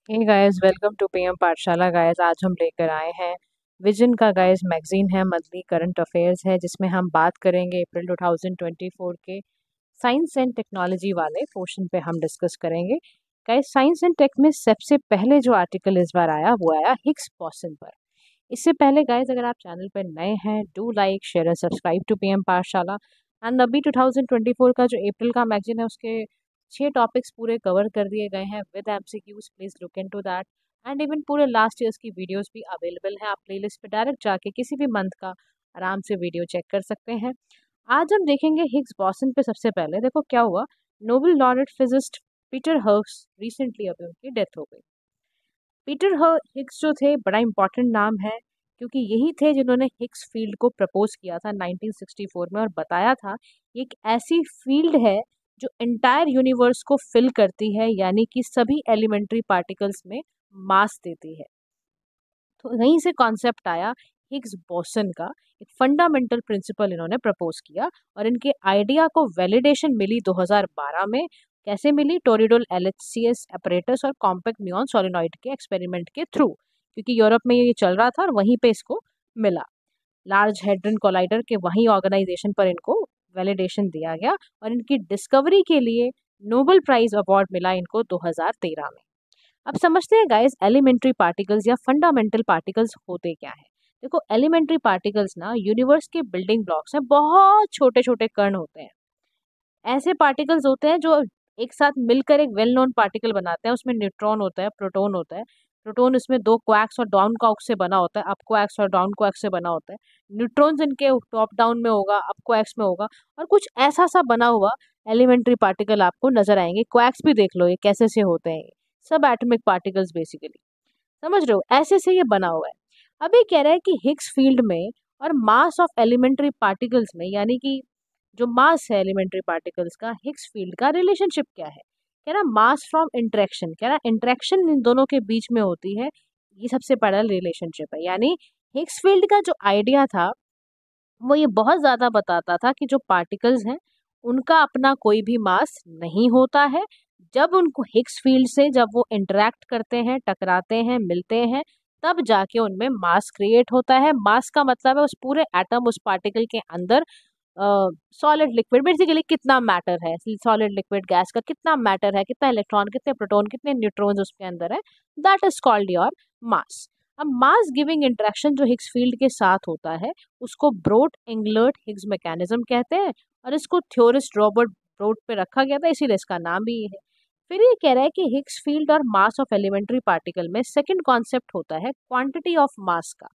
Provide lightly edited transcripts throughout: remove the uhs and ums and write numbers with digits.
Hey guys, welcome to PM Pathshala. Guys, आज हम लेकर आए हैं विजन का गाइस मैगजीन है, मंथली करंट अफेयर्स है, जिसमें हम बात करेंगे अप्रैल 2024 के साइंस एंड टेक्नोलॉजी वाले पोर्शन पे हम डिस्कस करेंगे। गाइस, साइंस एंड टेक में सबसे पहले जो आर्टिकल इस बार आया वो आया हिग्स बोसन पर। इससे पहले गाइस, अगर आप चैनल पर नए हैं, do like share and subscribe to PM Pathshala. And अभी 2024 का जो अप्रैल का मैगजीन है उसके 6 टॉपिक्स पूरे कवर कर दिए गए हैं with MCQs. Please look into that. And even पूरे लास्ट ईयर्स की वीडियोस भी अवेलेबल हैं। आप प्लेलिस्ट पे डायरेक्ट जाके किसी भी मंथ का आराम से वीडियो चेक कर सकते हैं। आज हम देखेंगे हिग्स बोसन पे। सबसे पहले देखो क्या हुआ। Nobel laureate physicist Peter Higgs recently अभी उनकी डेथ हो गई। पीटर हिग्स जो थे, बड़ा इंपॉर्टेंट नाम है क्योंकि यही थे जिन्होंने हिग्स फील्ड को प्रपोज किया था 1964 में और बताया था ये एक ऐसी फील्ड है जो एंटायर यूनिवर्स को फिल करती है, यानी कि सभी एलिमेंट्री पार्टिकल्स में मास देती है। तो वहीं से कॉन्सेप्ट आया हिग्स बोसन का। एक फंडामेंटल प्रिंसिपल इन्होंने प्रपोज किया और इनके आइडिया को वैलिडेशन मिली 2012 में। कैसे मिली? टोरिडोल एलएचसीएस अपरेटस और कॉम्पैक्ट नियॉन सोलेनॉइड के एक्सपेरिमेंट के थ्रू, क्योंकि यूरोप में ये चल रहा था और वहीं पे इसको मिला। लार्ज हेड्रन कोलाइडर के वहीं ऑर्गेनाइजेशन पर इनको वैलिडेशन दिया गया और इनकी डिस्कवरी के लिए नोबेल प्राइज अवार्ड मिला इनको 2013 में। अब समझते हैं गाइस, एलिमेंट्री पार्टिकल्स या फंडामेंटल पार्टिकल्स होते क्या है। देखो, एलिमेंट्री पार्टिकल्स ना यूनिवर्स के बिल्डिंग ब्लॉक्स हैं। बहुत छोटे छोटे कण होते हैं। ऐसे पार्टिकल्स होते हैं जो एक साथ मिलकर एक वेल नोन पार्टिकल बनाते हैं। उसमें न्यूट्रॉन होता है, प्रोटॉन होता है। प्रोटॉन इसमें दो क्वार्क्स और डाउन क्वार्क्स से बना होता है, अप क्वार्क्स और डाउन क्वार्क्स से बना होता है। न्यूट्रॉन्स इनके टॉप डाउन में होगा, अप क्वार्क्स में होगा। और कुछ ऐसा सा बना हुआ एलिमेंट्री पार्टिकल आपको नजर आएंगे। क्वार्क्स भी देख लो, ये कैसे से होते हैं। सब एटॉमिक पार्टिकल्स बेसिकली, समझ रहे हो, ऐसे से ये बना हुआ है। अब ये कह रहा है कि हिग्स फील्ड में और मास ऑफ एलिमेंट्री पार्टिकल्स में, यानी कि जो मास है एलिमेंट्री पार्टिकल्स का, हिग्स फील्ड का रिलेशनशिप क्या है। कह रहा मास फ्रॉम इंटरेक्शन, कह रहा इंटरेक्शन इन दोनों के बीच में होती है। ये सबसे बड़ा रिलेशनशिप है। यानी हिग्स फील्ड का जो आइडिया था वो ये बहुत ज्यादा बताता था कि जो पार्टिकल्स हैं उनका अपना कोई भी मास नहीं होता है। जब उनको हिग्स फील्ड से जब वो इंटरेक्ट करते हैं, टकराते हैं, मिलते हैं, तब जाके उनमें मास क्रिएट होता है। मास का मतलब है उस पूरे एटम, उस पार्टिकल के अंदर सॉलिड लिक्विड, बेसिकली कितना मैटर है, सॉलिड लिक्विड गैस का कितना मैटर है, कितना इलेक्ट्रॉन, कितने प्रोटॉन, कितने न्यूट्रॉन्स उसके अंदर है, दैट इज कॉल्ड योर मास। अब मास गिविंग इंटरेक्शन जो हिग्स फील्ड के साथ होता है उसको ब्रोट एंगलर्ट हिग्स मैकेनिज्म कहते हैं और इसको थ्योरिस्ट रॉबर्ट ब्रोट पे रखा गया था, इसीलिए इसका नाम भी ये है। फिर ये कह रहा है कि हिग्स फील्ड और मास ऑफ एलिमेंट्री पार्टिकल में सेकंड कॉन्सेप्ट होता है क्वांटिटी ऑफ मास का।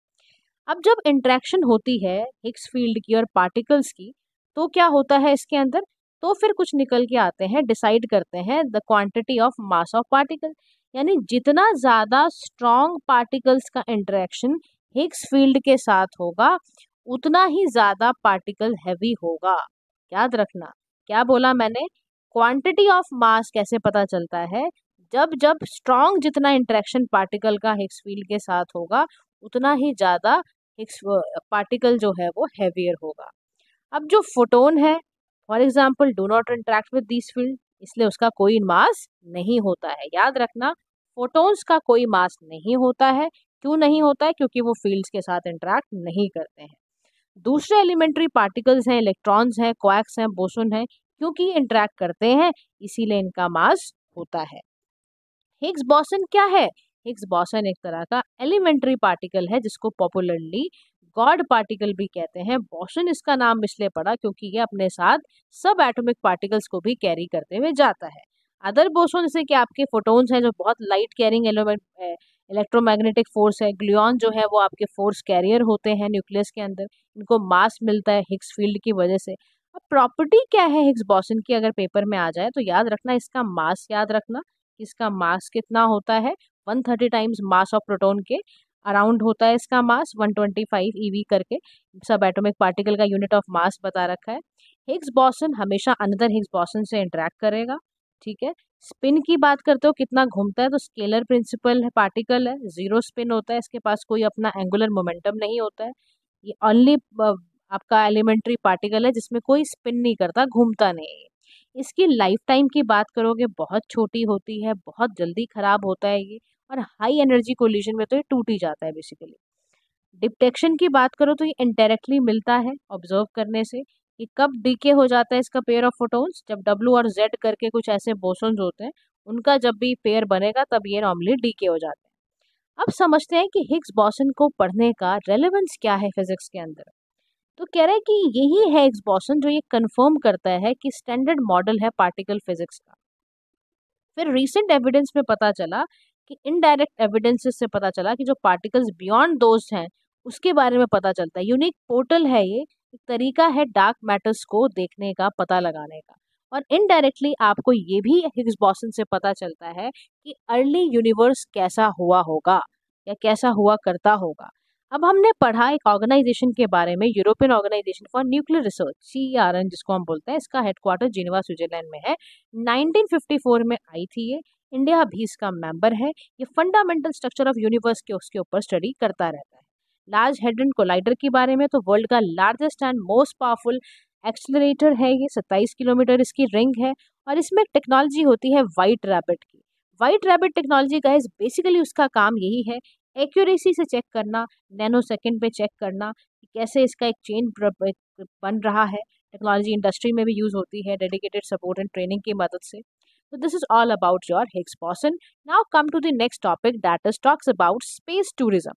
अब जब इंटरेक्शन होती है हिग्स फील्ड की और पार्टिकल्स की, तो क्या होता है इसके अंदर? तो फिर कुछ निकल के आते हैं, डिसाइड करते हैं the quantity of mass of particle. यानी जितना ज्यादा स्ट्रॉन्ग पार्टिकल्स का इंटरेक्शन हिग्स फील्ड के साथ होगा, उतना ही ज्यादा पार्टिकल हैवी होगा। याद रखना, क्या बोला मैंने? क्वांटिटी ऑफ मास कैसे पता चलता है? जब जब स्ट्रॉन्ग जितना इंटरेक्शन पार्टिकल का हिग्स फील्ड के साथ होगा, उतना ही ज्यादा हिग्स पार्टिकल जो है वो हैवियर होगा। अब जो फोटोन है, for example, do not interact with this field, इसलिए उसका कोई मास नहीं होता है। याद रखना, फोटोन्स का कोई मास नहीं होता है। क्यों नहीं होता है? क्योंकि वो फील्ड्स के साथ इंटरेक्ट नहीं करते हैं। दूसरे एलिमेंट्री पार्टिकल्स हैं, इलेक्ट्रॉन्स हैं, क्वार्क्स हैं, बोसोन हैं, क्योंकि इंटरेक्ट करते हैं इसीलिए इनका मास होता है। हिग्स बोसन क्या है? हिग्स बोसन एक तरह का एलिमेंट्री पार्टिकल है जिसको पॉपुलरली गॉड पार्टिकल भी कहते हैं। बोसन इसका नाम इसलिए पड़ा क्योंकि ये अपने साथ सब एटॉमिक पार्टिकल्स को भी कैरी करते हुए जाता है। अदर बोसोन जैसे कि आपके फोटोन्स हैं जो बहुत light carrying element, electromagnetic force है। ग्लूऑन जो है वो आपके फोर्स कैरियर होते हैं न्यूक्लियस के अंदर, इनको मास मिलता है हिग्स फील्ड की वजह से। अब प्रॉपर्टी क्या है हिग्स बोसन की, अगर पेपर में आ जाए तो याद रखना इसका मास, याद रखना इसका मास कितना होता है। 130 टाइम्स मास ऑफ प्रोटॉन के अराउंड होता है इसका मास, 125 eV करके सब एटॉमिक पार्टिकल का यूनिट ऑफ मास बता रखा है। हिग्स बोसन हमेशा अनदर हिग्स बोसन से इंटरेक्ट करेगा। ठीक है। स्पिन की बात करते हो कितना घूमता है, तो स्केलर प्रिंसिपल है, पार्टिकल है, जीरो स्पिन होता है, इसके पास कोई अपना एंगुलर मोमेंटम नहीं होता है। ये ओनली आपका एलिमेंट्री पार्टिकल है जिसमें कोई स्पिन नहीं करता, घूमता नहीं है। इसकी लाइफ टाइम की बात करोगे बहुत छोटी होती है, बहुत जल्दी खराब होता है ये, और हाई एनर्जी कोलिजन में तो ये टूट ही जाता है बेसिकली। डिटेक्शन की बात करो तो ये इनडायरेक्टली मिलता है ऑब्जर्व करने से कि कब डीके हो जाता है इसका पेयर ऑफ फोटॉन्स, जब डब्ल्यू और जेड करके कुछ ऐसे बोसॉन्स होते हैं उनका जब भी पेयर बनेगा तब ये नॉर्मली डीके हो जाते हैं। अब समझते हैं कि हिग्स बोसन को पढ़ने का रेलेवेंस क्या है फिजिक्स के अंदर। तो कह रहे हैं कि यही है हिग्स बोसन जो ये कंफर्म करता है कि स्टैंडर्ड मॉडल है पार्टिकल फिजिक्स का। फिर रीसेंट एविडेंस में पता चला कि इनडायरेक्ट एविडेंसेस से पता चला कि जो पार्टिकल्स बियॉन्ड दोस्त हैं उसके बारे में पता चलता है। यूनिक पोर्टल है ये, एक तरीका है डार्क मैटर्स को देखने का, पता लगाने का। और इनडायरेक्टली आपको ये भी हिग्स बोसन से पता चलता है कि अर्ली यूनिवर्स कैसा हुआ होगा या कैसा हुआ करता होगा। अब हमने पढ़ा एक ऑर्गेनाइजेशन के बारे में, European organisation for nuclear research, CERN जिसको हम बोलते हैं। इसका हेडक्वार्टर जिनेवा स्विट्जरलैंड में है। 1954 में आई थी ये। इंडिया भी इसका मेंबर है। ये फंडामेंटल स्ट्रक्चर ऑफ यूनिवर्स के उसके ऊपर स्टडी करता रहता है। लार्ज हेड्रन कोलाइडर के बारे में तो वर्ल्ड का largest and most powerful accelerator है ये। 27 किलोमीटर इसकी रिंग है और इसमें टेक्नोलॉजी होती है वाइट रैबिट की। White rabbit technology guys basically उसका काम यही है, एक्यूरेसी से चेक करना, नैनो सेकेंड पे चेक करना कि कैसे इसका एक चेन बन रहा है। टेक्नोलॉजी इंडस्ट्री में भी यूज होती है डेडिकेटेड सपोर्ट एंड ट्रेनिंग की मदद से। So this is all about your Higgs boson. Now come to the next topic, that is talks about space tourism.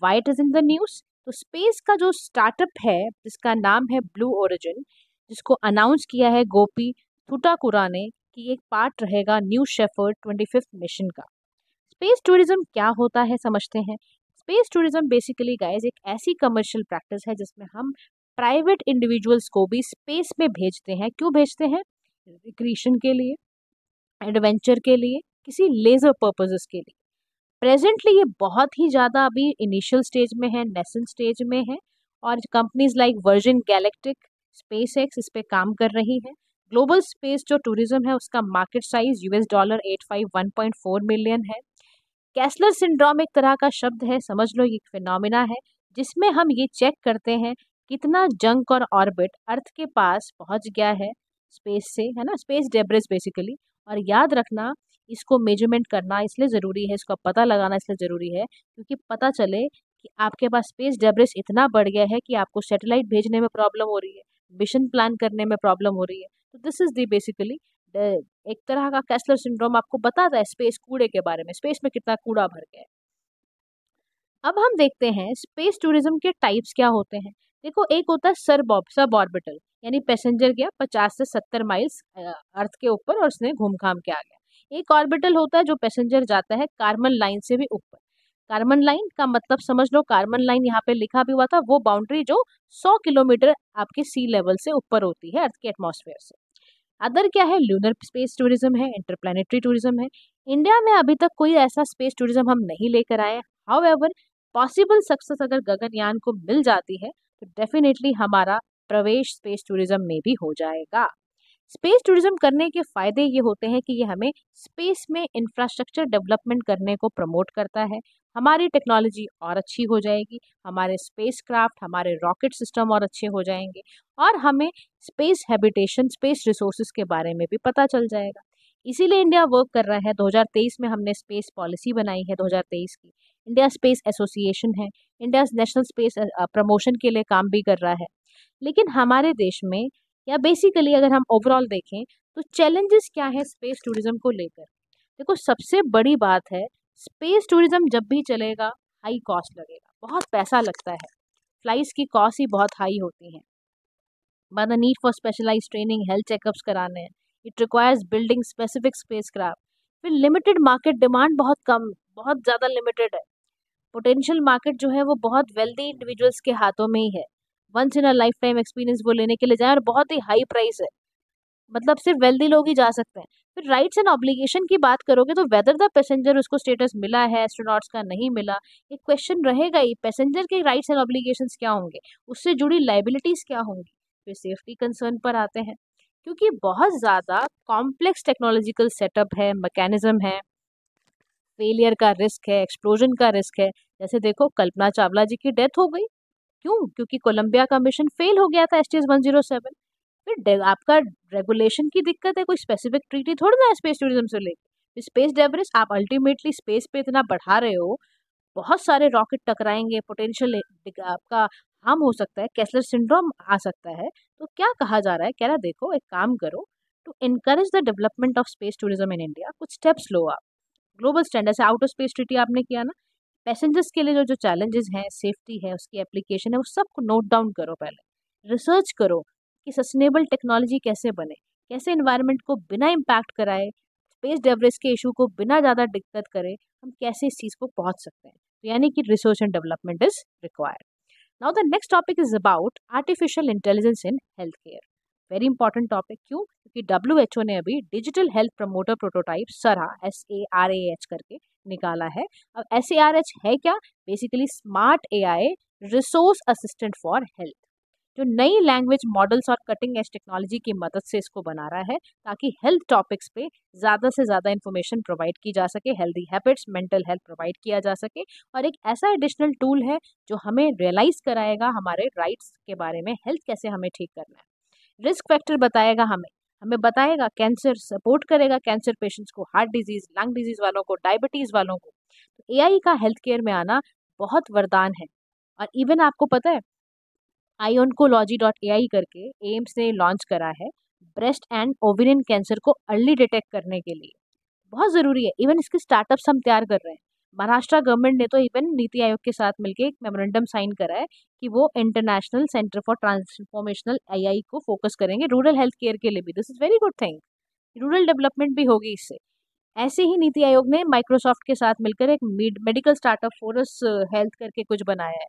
Why it is in the news? तो space का जो startup है जिसका नाम है ब्लू ओरिजिन, जिसको अनाउंस किया है गोपी थुटाकुरा ने कि एक पार्ट रहेगा न्यू शेफर्ड 25th मिशन का। स्पेस टूरिज्म क्या होता है समझते हैं। स्पेस टूरिज्म बेसिकली गाइस एक ऐसी कमर्शियल प्रैक्टिस है जिसमें हम प्राइवेट इंडिविजुअल्स को भी स्पेस में भेजते हैं। क्यों भेजते हैं? रिक्रिएशन के लिए, एडवेंचर के लिए, किसी लेजर पर्पसेस के लिए। प्रेजेंटली ये बहुत ही ज़्यादा अभी इनिशियल स्टेज में है, नेसेंट स्टेज में है और companies like virgin galactic, SpaceX इस पे काम कर रही है। ग्लोबल स्पेस जो टूरिज्म है उसका मार्केट साइज $851.4 मिलियन है। कैसलर सिंड्रोम एक तरह का शब्द है, समझ लो ये फिनोमिना है जिसमें हम ये चेक करते हैं कितना जंक और ऑर्बिट अर्थ के पास पहुंच गया है स्पेस से, है ना, स्पेस डेब्रिस बेसिकली। और याद रखना इसको मेजरमेंट करना इसलिए ज़रूरी है, इसका पता लगाना इसलिए ज़रूरी है क्योंकि पता चले कि आपके पास स्पेस डेब्रिस इतना बढ़ गया है कि आपको सैटेलाइट भेजने में प्रॉब्लम हो रही है, मिशन प्लान करने में प्रॉब्लम हो रही है। तो दिस इज़ दी बेसिकली एक तरह का कैसलर सिंड्रोम आपको बताता है स्पेस कूड़े के बारे में, स्पेस में कितना कूड़ा भर गया है। अब हम देखते हैं स्पेस टूरिज्म के टाइप्स क्या होते हैं। देखो, एक होता है सब ऑर्बिटल, यानी पैसेंजर गया 50 से 70 माइल्स अर्थ के ऊपर और उसने घूम घाम के आ गया। एक ऑर्बिटल होता है जो पैसेंजर जाता है कार्बन लाइन से भी ऊपर। कार्बन लाइन का मतलब समझ लो, कार्बन लाइन यहाँ पे लिखा भी हुआ था, वो बाउंड्री जो 100 किलोमीटर आपके सी लेवल से ऊपर होती है अर्थ के एटमॉस्फेयर से। अदर क्या है? ल्यूनर स्पेस टूरिज्म है, इंटरप्लैनेटरी टूरिज्म है। इंडिया में अभी तक कोई ऐसा स्पेस टूरिज्म हम नहीं लेकर आए। हाउएवर पॉसिबल सक्सेस अगर गगनयान को मिल जाती है तो डेफिनेटली हमारा प्रवेश स्पेस टूरिज्म में भी हो जाएगा। स्पेस टूरिज्म करने के फायदे ये होते हैं कि ये हमें स्पेस में इंफ्रास्ट्रक्चर डेवलपमेंट करने को प्रमोट करता है। हमारी टेक्नोलॉजी और अच्छी हो जाएगी, हमारे स्पेस क्राफ्ट, हमारे रॉकेट सिस्टम और अच्छे हो जाएंगे और हमें स्पेस हैबिटेशन, स्पेस रिसोर्सेज के बारे में भी पता चल जाएगा। इसीलिए इंडिया वर्क कर रहा है। 2023 में हमने स्पेस पॉलिसी बनाई है 2023 की। इंडिया स्पेस एसोसिएशन है, इंडिया नेशनल स्पेस प्रमोशन के लिए काम भी कर रहा है। लेकिन हमारे देश में या बेसिकली अगर हम ओवरऑल देखें तो चैलेंजेस क्या है स्पेस टूरिज्म को लेकर। देखो, सबसे बड़ी बात है स्पेस टूरिज्म जब भी चलेगा हाई कॉस्ट लगेगा, बहुत पैसा लगता है। फ्लाइट्स की कॉस्ट ही बहुत हाई होती है। The need for specialise training, health checkups कराने हैं। It requires building specific spacecraft. फिर लिमिटेड मार्केट, डिमांड बहुत कम, बहुत ज़्यादा लिमिटेड है। पोटेंशियल मार्केट जो है वो बहुत वेल्दी इंडिविजुअल्स के हाथों में ही है। Once in a lifetime experience वो लेने के लिए जाए और बहुत ही हाई प्राइस है, मतलब सिर्फ वेल्दी लोग ही जा सकते हैं। फिर राइट्स एंड ऑब्लिगेशन की बात करोगे तो वेदर द पैसेंजर उसको स्टेटस मिला है, एस्ट्रोनॉट्स का नहीं मिला, एक क्वेश्चन रहेगा ही। पैसेंजर के राइट्स एंड ऑब्लिगेशंस क्या होंगे, उससे जुड़ी लाइबिलिटीज क्या होंगी। फिर सेफ्टी कंसर्न पर आते हैं, क्योंकि बहुत ज़्यादा कॉम्प्लेक्स टेक्नोलॉजिकल सेटअप है, मैकेनिज्म है, फेलियर का रिस्क है, एक्सप्लोजन का रिस्क है। जैसे देखो, कल्पना चावला जी की डेथ हो गई, क्यों? क्योंकि कोलंबिया का मिशन फेल हो गया था, STS-107। फिर आपका रेगुलेशन की दिक्कत है, कोई स्पेसिफिक ट्रीटी थोड़ी ना है स्पेस टूरिज्म से लेकर। स्पेस डेब्रिस, आप अल्टीमेटली स्पेस पे इतना बढ़ा रहे हो, बहुत सारे रॉकेट टकराएंगे, पोटेंशियल आपका हार्म हो सकता है, केसलर सिंड्रोम आ सकता है। तो क्या कहा जा रहा है, कह रहा देखो एक काम करो, to encourage the development of space tourism in India, कुछ स्टेप्स लो आप। ग्लोबल स्टैंडर्ड से आउटर स्पेस ट्रीटी आपने किया ना, पैसेंजर्स के लिए जो जो चैलेंजेस हैं, सेफ्टी है, उसकी एप्लीकेशन है, वो सबको नोट डाउन करो, पहले रिसर्च करो कि सस्टेनेबल टेक्नोलॉजी कैसे बने, कैसे इन्वायरमेंट को बिना इम्पैक्ट कराए, स्पेस डेवरेज के इशू को बिना ज़्यादा दिक्कत करे, हम कैसे इस चीज़ को पहुंच सकते हैं। तो यानी कि research and development is required. Now the next topic is about artificial intelligence in health care. Very important topic, क्यों? क्योंकि WHO ने अभी डिजिटल हेल्थ प्रमोटर प्रोटोटाइप सरा SARAH करके निकाला है। अब SARH है क्या? Basically smart AI resource assistant for health, जो नई लैंग्वेज मॉडल्स और कटिंग एज टेक्नोलॉजी की मदद से इसको बना रहा है, ताकि हेल्थ टॉपिक्स पे ज़्यादा से ज़्यादा इन्फॉर्मेशन प्रोवाइड की जा सके, healthy habits, mental health provide किया जा सके, और एक ऐसा एडिशनल टूल है जो हमें रियलाइज़ कराएगा हमारे राइट्स के बारे में, हेल्थ कैसे हमें ठीक करना है, रिस्क फैक्टर बताएगा हमें, हमें बताएगा कैंसर, सपोर्ट करेगा कैंसर पेशेंट्स को, हार्ट डिजीज़, लंग डिजीज़ वालों को, डायबिटीज़ वालों को। तो AI का हेल्थ केयर में आना बहुत वरदान है। और इवन आपको पता है, ioncology.ai करके एम्स ने लॉन्च करा है ब्रेस्ट एंड ओवेरियन कैंसर को अर्ली डिटेक्ट करने के लिए। बहुत ज़रूरी है, इवन इसके स्टार्टअप्स हम तैयार कर रहे हैं। महाराष्ट्र गवर्नमेंट ने तो इवन नीति आयोग के साथ मिलकर एक मेमोरेंडम साइन करा है कि वो international centre for transformational AI को फोकस करेंगे रूरल हेल्थ केयर के लिए भी। This is very good thing, rural development भी होगी इससे। ऐसे ही नीति आयोग ने माइक्रोसॉफ्ट के साथ मिलकर एक मेडिकल स्टार्टअप फोरस हेल्थ करके कुछ बनाया है,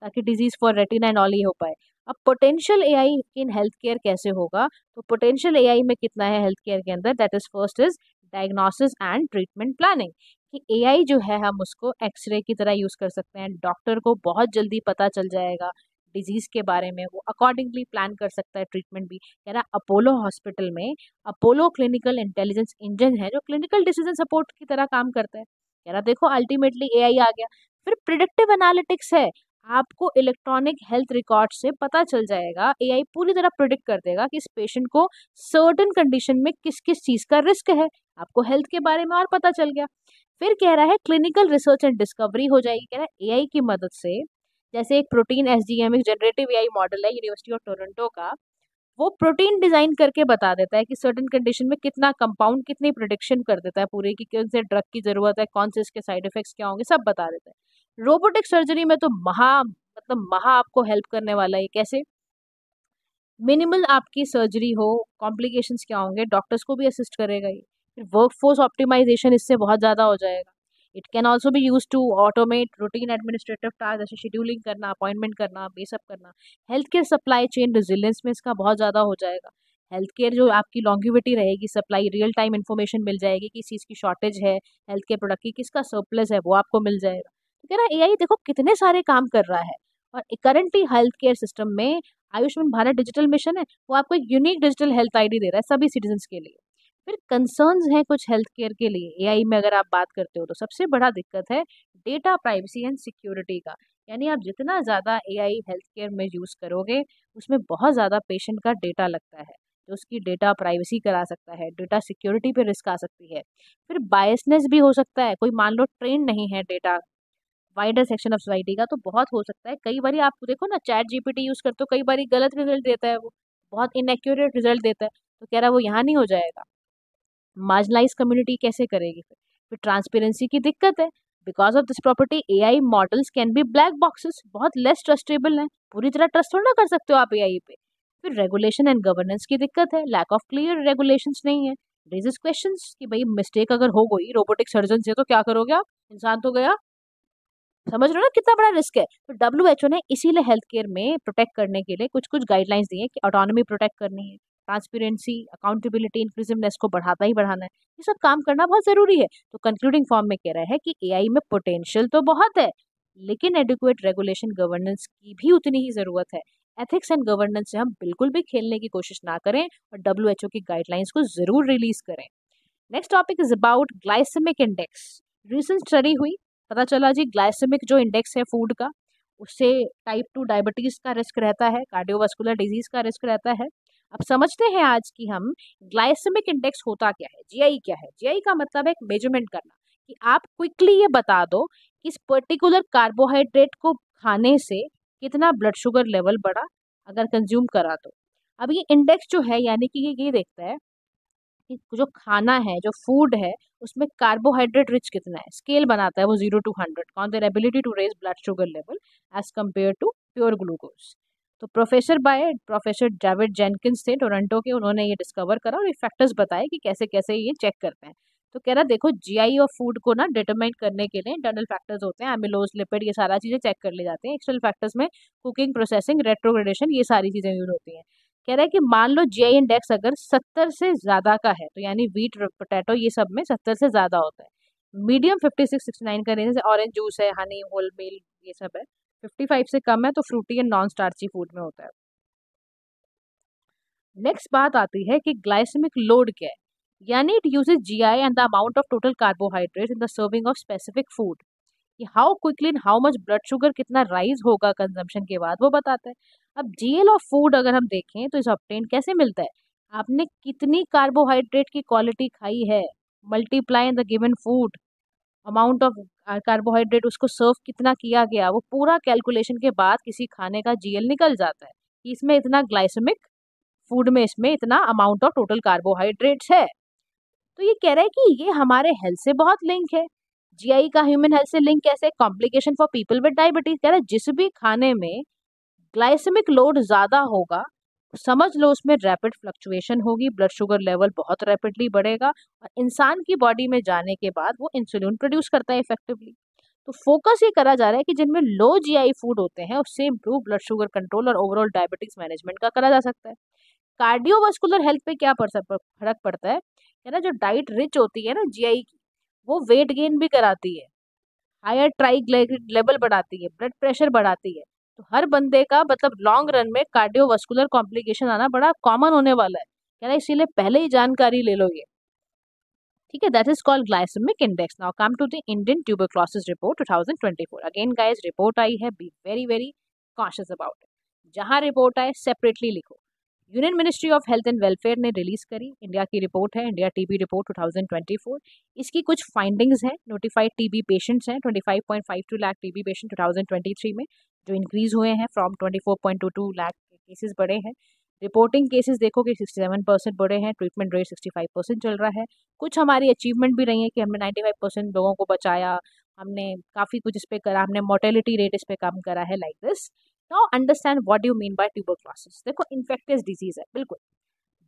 ताकि disease for retina and all he हो पाए। अब potential AI in health care कैसे होगा? तो पोटेंशियल AI में कितना है हेल्थ केयर के अंदर, that is first is diagnosis and treatment planning, कि AI जो है हम उसको एक्सरे की तरह यूज़ कर सकते हैं, डॉक्टर को बहुत जल्दी पता चल जाएगा डिजीज़ के बारे में, वो अकॉर्डिंगली प्लान कर सकता है ट्रीटमेंट भी। कह रहा अपोलो हॉस्पिटल में अपोलो क्लिनिकल इंटेलिजेंस इंजन है जो क्लिनिकल डिसीजन सपोर्ट की तरह काम करता है। कह रहा देखो अल्टीमेटली AI आ गया। फिर प्रिडिक्टिव एनालिटिक्स है, आपको इलेक्ट्रॉनिक हेल्थ रिकॉर्ड से पता चल जाएगा, AI पूरी तरह प्रिडिक्ट कर देगा कि इस पेशेंट को सर्टेन कंडीशन में किस किस चीज़ का रिस्क है, आपको हेल्थ के बारे में और पता चल गया। फिर कह रहा है क्लिनिकल रिसर्च एंड डिस्कवरी हो जाएगी। कह रहा है AI की मदद से, जैसे एक प्रोटीन SGM, एक जनरेटिव AI मॉडल है यूनिवर्सिटी ऑफ टोरंटो का, वो प्रोटीन डिजाइन करके बता देता है कि सर्टेन कंडीशन में कितना कंपाउंड, कितनी प्रिडिक्शन कर देता है पूरे की, कौन से ड्रग की जरूरत है, कौन से इसके साइड इफेक्ट्स क्या होंगे, सब बता देता है। रोबोटिक सर्जरी में तो महा आपको हेल्प करने वाला है। कैसे? मिनिमल आपकी सर्जरी हो, कॉम्प्लिकेशंस क्या होंगे, डॉक्टर्स को भी असिस्ट करेगा ये। फिर वर्कफोर्स ऑप्टिमाइजेशन इससे बहुत ज़्यादा हो जाएगा। It can also be use to automate routine administrative task, जैसे शेड्यूलिंग करना, अपॉइंटमेंट करना, ये सब करना। Health care supply chain resilience में इसका बहुत ज़्यादा हो जाएगा। हेल्थ केयर जो आपकी लॉन्गिविटी रहेगी, सप्लाई रियल टाइम इन्फॉर्मेशन मिल जाएगी कि इस चीज़ की शॉर्टेज है, हेल्थ केयर प्रोडक्ट की किसका सरप्लस है, वो आपको मिल जाएगा। तो कह रहा है AI देखो कितने सारे काम कर रहा है। और करंटली हेल्थ केयर सिस्टम में आयुष्मान भारत डिजिटल मिशन है, वो आपको एक यूनिक डिजिटल हेल्थ ID दे रहा है सभी सिटीजन्स के लिए। फिर कंसर्न्स हैं कुछ हेल्थ केयर के लिए AI में, अगर आप बात करते हो तो सबसे बड़ा दिक्कत है डेटा प्राइवेसी एंड सिक्योरिटी का। यानी आप जितना ज़्यादा AI हेल्थ केयर में यूज़ करोगे, उसमें बहुत ज़्यादा पेशेंट का डेटा लगता है, जो उसकी डेटा प्राइवेसी करा सकता है, डेटा सिक्योरिटी पे रिस्क आ सकती है। फिर बायसनेस भी हो सकता है, कोई मान लो ट्रेन नहीं है data wider section of society का, तो बहुत हो सकता है। कई बार आप देखो ना, चैट GPT यूज़ करते हो, कई बार गलत रिजल्ट देता है, वो बहुत इनएक्यूरेट रिजल्ट देता है। तो कह रहा है वो यहाँ नहीं हो जाएगा। मार्जिनलाइज कम्युनिटी कैसे करेगी? फिर ट्रांसपेरेंसी की दिक्कत है, because of this property AI models can be black boxes, बहुत लेस ट्रस्टेबल है, पूरी तरह ट्रस्ट थोड़ा ना कर सकते हो आप AI पे। फिर रेगुलेशन एंड गवर्नेंस की दिक्कत है, लैक ऑफ क्लियर रेगुलेशंस नहीं है, रेजेस क्वेश्चंस कि भाई मिस्टेक अगर हो गई रोबोटिक सर्जन से तो क्या करोगे आप, इंसान तो गया। समझ रहे हो ना कितना बड़ा रिस्क है। तो WHO ने इसीलिए हेल्थ केयर में प्रोटेक्ट करने के लिए कुछ कुछ गाइडलाइंस दी है कि ऑटोनॉमी प्रोटेक्ट करनी है, ट्रांसपेरेंसी, अकाउंटेबिलिटी, इंक्लूसिवनेस को बढ़ाता ही बढ़ाना है, ये सब काम करना बहुत जरूरी है। तो कंक्लूडिंग फॉर्म में कह रहा है कि AI में पोटेंशियल तो बहुत है, लेकिन एडुकेट रेगुलेशन गवर्नेंस की भी उतनी ही जरूरत है। एथिक्स एंड गवर्नेंस से हम बिल्कुल भी खेलने की कोशिश ना करें और WHO की गाइडलाइंस को जरूर रिलीज करें। Next topic is about glycaemic index. Recent study हुई, पता चला जी ग्लाइसेमिक जो इंडेक्स है फूड का, उससे टाइप 2 डायबिटीज़ का रिस्क रहता है, कार्डियोवास्कुलर डिजीज़ का रिस्क रहता है। अब समझते हैं आज की हम ग्लाइसेमिक इंडेक्स होता क्या है, जीआई क्या है। जीआई का मतलब है एक मेजरमेंट करना, कि आप क्विकली ये बता दो कि इस पर्टिकुलर कार्बोहाइड्रेट को खाने से कितना ब्लड शुगर लेवल बढ़ा अगर कंज्यूम करा तो। अब ये इंडेक्स जो है यानी कि ये देखता है कि जो खाना है, जो फूड है, उसमें कार्बोहाइड्रेट रिच कितना है। स्केल बनाता है वो 0 to 100 on their ability to raise blood sugar level as compare to pure glucose. तो प्रोफेसर डेविड जेनकिंस थे टोरंटो के, उन्होंने ये डिस्कवर करा और ये फैक्टर्स बताए कि कैसे कैसे ये चेक करते हैं। तो कह रहा देखो जीआई और फूड को ना डिटरमाइन करने के लिए इंटरनल फैक्टर्स होते हैं, एमिलोज, लिपिड, ये सारा चीज़ें चेक कर ली जाती हैं। एक्सटर्नल फैक्टर्स में कुकिंग, प्रोसेसिंग, रेट्रोग्रेडेशन, ये सारी चीज़ें यूज होती हैं। कह रहा है कि मान लो जीआई इंडेक्स अगर 70 से ज़्यादा का है, तो यानी वीट, पोटैटो, ये सब में 70 से ज़्यादा होता है। मीडियम 56-69 का रेंज, ऑरेंज जूस है, हनी, होल मील, ये सब है। 55 से कम है तो fruity and non starchy food में होता है। नेक्स्ट बात आती है कि ग्लाइसेमिक लोड क्या है, यानी it uses GI and the amount of total carbohydrate in the serving of specific food, कि how quickly and how much blood sugar कितना राइज होगा कंजम्पशन के बाद, वो बताता है। अब जीएल ऑफ फूड अगर हम देखें तो इस ऑब्टेन कैसे मिलता है, आपने कितनी कार्बोहाइड्रेट की क्वालिटी खाई है, multiply in the given food amount of carbohydrate, उसको सर्व कितना किया गया, वो पूरा कैलकुलेशन के बाद किसी खाने का जीएल निकल जाता है कि इसमें इतना ग्लाइसेमिक, फूड में इसमें इतना अमाउंट ऑफ टोटल कार्बोहाइड्रेट्स है। तो ये कह रहा है कि ये हमारे हेल्थ से बहुत लिंक है। जीआई का ह्यूमन हेल्थ से लिंक कैसे, complication for people with diabetes. कह रहा है जिस भी खाने में ग्लाइसेमिक लोड ज्यादा होगा, समझ लो उसमें रैपिड फ्लक्चुएशन होगी, ब्लड शुगर लेवल बहुत रैपिडली बढ़ेगा और इंसान की बॉडी में जाने के बाद वो इंसुलिन प्रोड्यूस करता है इफेक्टिवली। तो फोकस ये करा जा रहा है कि जिनमें लो जीआई फूड होते हैं उससे इम्प्रूव ब्लड शुगर कंट्रोल और ओवरऑल डायबिटीज मैनेजमेंट का करा जा सकता है। कार्डियोवास्कुलर हेल्थ पे क्या फर्क पड़ता है ना, जो डाइट रिच होती है ना जीआई की, वो वेट गेन भी कराती है, हायर ट्राइग्लिसराइड लेवल बढ़ाती है, ब्लड प्रेशर बढ़ाती है। तो हर बंदे का मतलब लॉन्ग रन में कार्डियोवास्कुलर कॉम्प्लिकेशन आना बड़ा कॉमन होने वाला है, कह रहा इसीलिए पहले ही जानकारी ले लो ये। ठीक है, that is called glycemic index. Now come to the Indian tuberculosis report 2024। Again guys report आई है, be very very cautious about it. जहां रिपोर्ट आए सेपरेटली लिखो। Union ministry of health and welfare ने रिलीज करी इंडिया की report है, India TB report 2024। इसकी कुछ फाइंडिंग्स हैं। नोटिफाइड टीबी पेशेंट्स हैं 25.52 लाख टीबी पेशेंट 2023 में, जो इंक्रीज हुए हैं फ्रॉम 24.22 लाख केसेस बढ़े हैं। रिपोर्टिंग केसेस देखो कि 67% बढ़े हैं, ट्रीटमेंट रेट 65% चल रहा है। कुछ हमारी अचीवमेंट भी रही है कि हमने 95% लोगों को बचाया, हमने काफ़ी कुछ इस पे करा, हमने मोर्टेलिटी रेट इस पे कम करा है, like this. Now understand what you mean by tuberculosis. देखो इन्फेक्टियस डिजीज है, बिल्कुल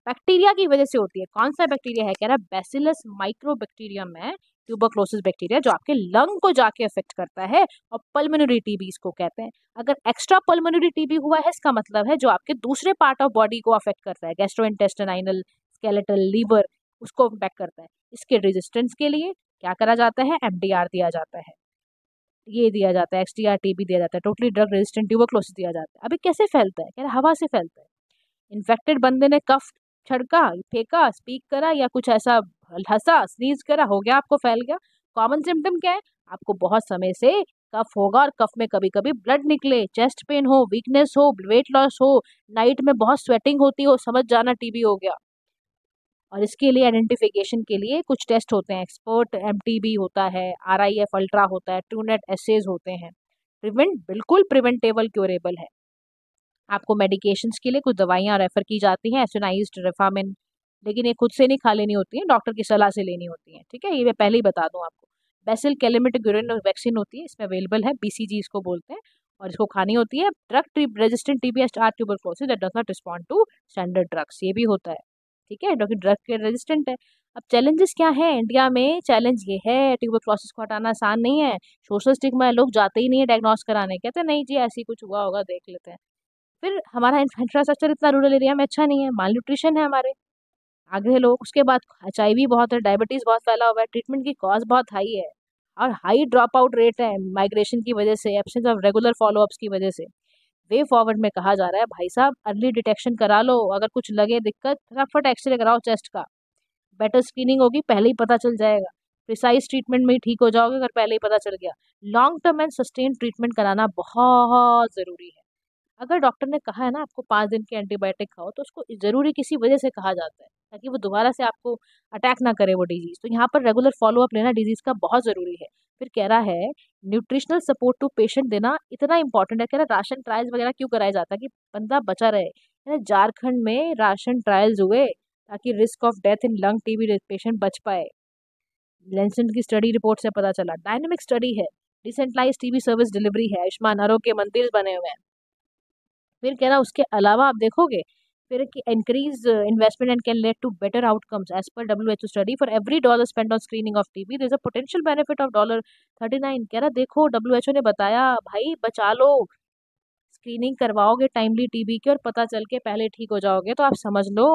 बैक्टीरिया की वजह से होती है। कौन सा बैक्टीरिया है, कह रहा है बैसिलस माइक्रोबैक्टीरियम है ट्यूबरक्लोसिस बैक्टीरिया, जो आपके लंग को जाके अफेक्ट करता है और पल्मोनरी टीबी इसको कहते हैं। अगर एक्स्ट्रा पल्मोनरी टीबी हुआ है, इसका मतलब है जो आपके दूसरे पार्ट ऑफ बॉडी को अफेक्ट करता है, गैस्ट्रोइंटेस्टाइनल, स्केलेटल, लीवर, उसको इम्पैक्ट करता है। इसके रेजिस्टेंस के लिए क्या करा जाता है, एमडीआर दिया जाता है, ये दिया जाता है, एक्सटीआर टीबी दिया जाता है, टोटली ड्रग रेजिस्टेंट ट्यूबरक्लोसिस दिया जाता है। अभी कैसे फैलता है, कह रहा हवा से फैलता है। इन्फेक्टेड बंदे ने कफ छड़का, फेंका, स्पीक करा या कुछ ऐसा हंसा, स्नीज करा, हो गया, आपको फैल गया। कॉमन सिम्टम क्या है, आपको बहुत समय से कफ होगा और कफ में कभी कभी ब्लड निकले, चेस्ट पेन हो, वीकनेस हो, वेट लॉस हो, नाइट में बहुत स्वेटिंग होती हो, समझ जाना टीबी हो गया। और इसके लिए आइडेंटिफिकेशन के लिए कुछ टेस्ट होते हैं, एक्सपर्ट एमटीबी होता है, आरआईएफ अल्ट्रा होता है, ट्रूनेट एसेज होते हैं। बिल्कुल प्रिवेंटेबल, क्योरेबल है। आपको मेडिकेशंस के लिए कुछ दवाइयाँ रेफर की जाती हैं, एसोनाइज्ड रिफामिन, लेकिन ये खुद से नहीं खा लेनी होती है, डॉक्टर की सलाह से लेनी होती है। ठीक है, ये मैं पहले ही बता दूं आपको। बेसिल कैलेमिट ग्यूरिन वैक्सीन होती है, इसमें अवेलेबल है, बीसीजी इसको बोलते हैं, और इसको खानी होती है। Drug resistant TB or tuberculosis that does not respond to standard drugs, ये भी होता है। ठीक है, जो कि ड्रग के रेजिस्टेंट है। अब चैलेंजेस क्या है इंडिया में, चैलेंज ये है ट्यूबरक्लोसिस को हटाना आसान नहीं है, सोशल स्टिग्मा है, लोग जाते ही नहीं है डायग्नोस कराने, कहते हैं नहीं जी ऐसी कुछ हुआ होगा देख लेते हैं। फिर हमारा इंफ्रास्ट्रक्चर इतना रूरल एरिया में अच्छा नहीं है, माल न्यूट्रिशन है हमारे, आगरे लोग, उसके बाद एचआईवी बहुत है, डायबिटीज बहुत फैला हुआ है, ट्रीटमेंट की कॉस्ट बहुत हाई है और हाई ड्रॉप आउट रेट है माइग्रेशन की वजह से, एब्सेंस ऑफ रेगुलर फॉलोअप्स की वजह से। वे फॉरवर्ड में कहा जा रहा है भाई साहब अर्ली डिटेक्शन करा लो, अगर कुछ लगे दिक्कत फटाफट एक्सरे कराओ चेस्ट का, बेटर स्क्रीनिंग होगी, पहले ही पता चल जाएगा, प्रिसाइज ट्रीटमेंट में ही ठीक हो जाओगे अगर पहले ही पता चल गया। Long term and sustain treatment कराना बहुत ज़रूरी है। अगर डॉक्टर ने कहा है ना आपको 5 दिन की एंटीबायोटिक खाओ, तो उसको ज़रूरी किसी वजह से कहा जाता है, ताकि वो दोबारा से आपको अटैक ना करे वो डिजीज़। तो यहाँ पर रेगुलर फ़ॉलो-अप लेना डिजीज़ का बहुत ज़रूरी है। फिर कह रहा है न्यूट्रिशनल सपोर्ट टू पेशेंट देना इतना इम्पोर्टेंट है। कह रहा है राशन ट्रायल्स वगैरह क्यों कराया जाता है कि बंदा बचा रहे। कह रहा झारखंड में राशन ट्रायल्स हुए ताकि risk of death in lung TB patient बच पाए। लेंसेट की स्टडी रिपोर्ट से पता चला। डायनेमिक स्टडी है, डिसेंट्रलाइज्ड टीबी सर्विस डिलीवरी है, आयुष्मान आरोग्य मंदिर बने हुए हैं। फिर कह रहा उसके अलावा आप देखोगे फिर कि increase investment and can lead to better outcomes as per WHO study for every dollar spend on screening of TB there is a potential benefit of $39। कह रहा देखो WHO ने बताया भाई बचा लो, स्क्रीनिंग करवाओगे टाइमली टीबी की और पता चल के पहले ठीक हो जाओगे तो आप समझ लो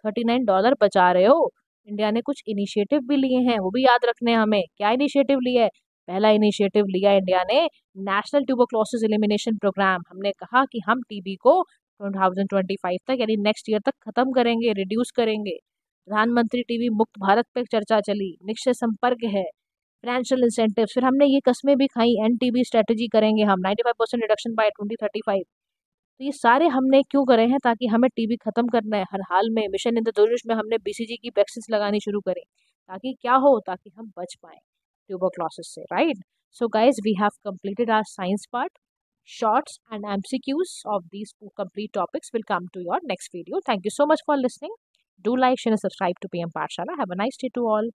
$39 बचा रहे हो। इंडिया ने कुछ इनिशिएटिव भी लिए हैं, वो भी याद रखने हैं हमें। क्या इनिशिएटिव लिया है? पहला इनिशिएटिव लिया इंडिया ने नेशनल ट्यूबरक्लोसिस एलिमिनेशन प्रोग्राम। हमने कहा कि हम टीबी को 2025 तक यानी नेक्स्ट ईयर तक खत्म करेंगे, रिड्यूस करेंगे। प्रधानमंत्री टीबी मुक्त भारत पे चर्चा चली, निश्चय संपर्क है, फाइनेंशियल इंसेंटिव्स। फिर हमने ये कस्में भी खाई, एन टीबी स्ट्रेटेजी करेंगे हम, 95% रिडक्शन बाय 2035। तो ये सारे हमने क्यों करे हैं? ताकि हमें टीबी खत्म करना है हर हाल में। मिशन इंद्रधनुष में हमने BCG की वैक्सीन लगानी शुरू करें, ताकि क्या हो, ताकि हम बच पाए ट्यूबरक्लोसिस से, right? So guys we have completed our science part. Shorts and MCQs of these two complete topics will come to your next video. Thank you so much for listening. Do like, share and subscribe to PM Pathshala. Have a nice day to all.